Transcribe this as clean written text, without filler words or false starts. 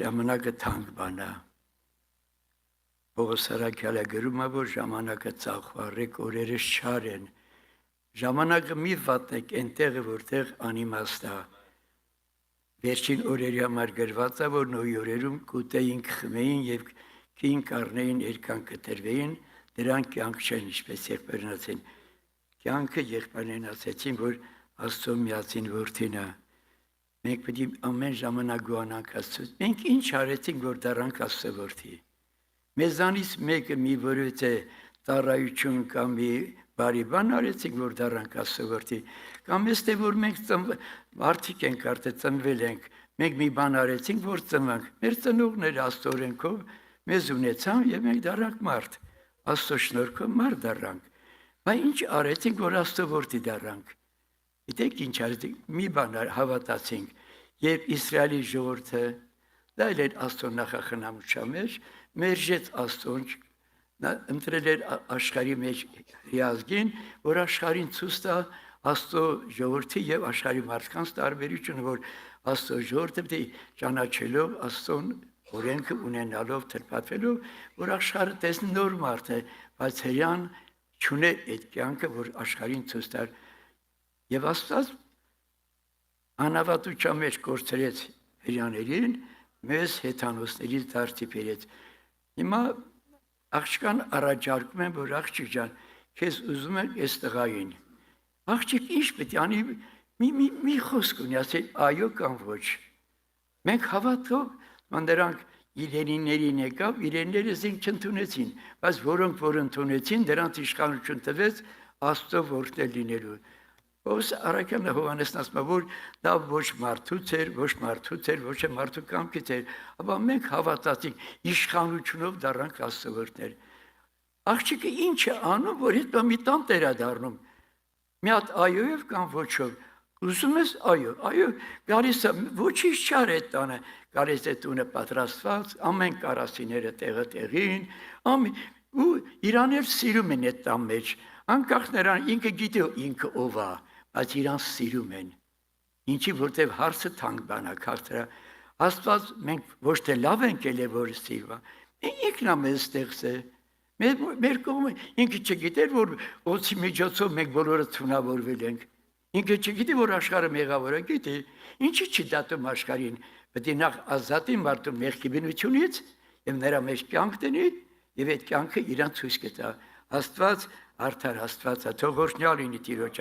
ժամանակը թանկ բան է։ Պողոս Արաքյալը գրում է, որ ժամանակը ծախվառեք, օրերը չար են։ Ժամանակը մի վատնեք այնտեղը, որտեղ անիմաստ է։ Վերջին օրերի համար գրված է, որ նոյի օրերում կուտեին, կխմեին եւ կին կառնեին, երկան կտրվեին, դրանք կյանք չեն, ինչպես եղբայրն ասեն։ Կյանքը եղբայրն ասեցին, որ Աստծո միածին որդին է։ Մենք պետք է ամեն ժամանակ գոհանանք Աստծուց։ Մենք ինչ արեցինք, որ դառանք Աստծո որդի։ Մեզանից մեկը մի որևէ ծառայություն կամ մի բարի բան արեցինք, որ դառանք Աստծո որդի։ Կամ էստե որ մենք մարդիկ ենք արդեն ծնվել ենք, մենք մի բան արեցինք, որ ծնվանք։ Մեր ծնողները Աստծո օրենքով մեզ ունեցան եւ մենք դառանք մարդ։ Աստծո շնորհքով մարդ դառանք։ Բայց ինչ արեցինք, որ Աստծո որդի դառանք։ Գիտեք ինչ արեցինք, մի բան հավատացինք, երբ Իսրայելի ժողովուրդը դա էր Աստծո նախախնամության մեջ, մերժեց Աստծուն, ընտրել էր աշխարհի մեջ հիազգին, որ աշխարհին ցույց տա Աստծո ժողովրդի եւ աշխարհի մարդկանց տարբերությունը, որ Աստծո ժողովուրդը պետք է ճանաչելով Աստծուն օրենքը ունենալով, թրփատվելով, որ աշխարհը տեսնի նոր մարդ է, բայց հрьян չունե այդ կյանքը, որ աշխարհին ցույց տար։ Եվ Աստված անավատության մեջ կորցրեց հрьяաներին, մեզ հեթանոսներից դարձի բերեց։ Հիմա աղջկան առաջարկում են, որ աղջիկ ջան, քեզ ուզում են այս տղային։ Աղջիկ ինչ պետք է անի, մի խոսք ունի, ասել այո կամ ոչ։ Մենք հավատով, դրանք իրենիներին եկավ, իրենները զինք չընդունեցին, բայց որոնք որ ընդունեցին, դրանց իշխանություն տվեց Աստծո որդներ լինելու։ Պողոս Արաքյալը Հովհաննեսն ասում է, որ դա ոչ մարդուց էր, ոչ մարդու կամքից էր, ապա մենք հավատացինք, իշխանությունով դառանք Աստծո որդներ։ Աղջիկը ինչ է անում, որ հետո մի տան տեր է դառնում։ Մի հատ այոյով կամ ոչով։ Ուզում ես այո, գալիս է, ոչինչ չար է տանը, գալիս է տունը պատրաստված, ամեն կարասիները տեղը տեղին, ու իրան էլ սիրում են այդ տան մեջ, անկախ նրան ինքը գիտի ինքը ով է, բայց իրան սիրում են։ Ինչի որտև հարցը թանկ բան է, քարտրա։ Աստված մենք ոչ թե լավ ենք ելել, որ սիրվա, ինքն է մեզ ստեղծել։ Մեր կողմը ինքը չգիտեր, որ օծի միջոցով մենք բոլորը թունավորվել ենք։ Ինքը չգիտի, որ աշխարհը մեղավոր է, գիտի։ Ինչի՞ չի դատում աշխարհին։ Պետք է նախ ազատի մարդուն մեղքի բնությունից եւ նրա մեջ կյանք տնի եւ այդ կյանքը իրան ցույց կտա։ Աստված արդար Աստված է, թող օրհնյալ լինի Տիրոջ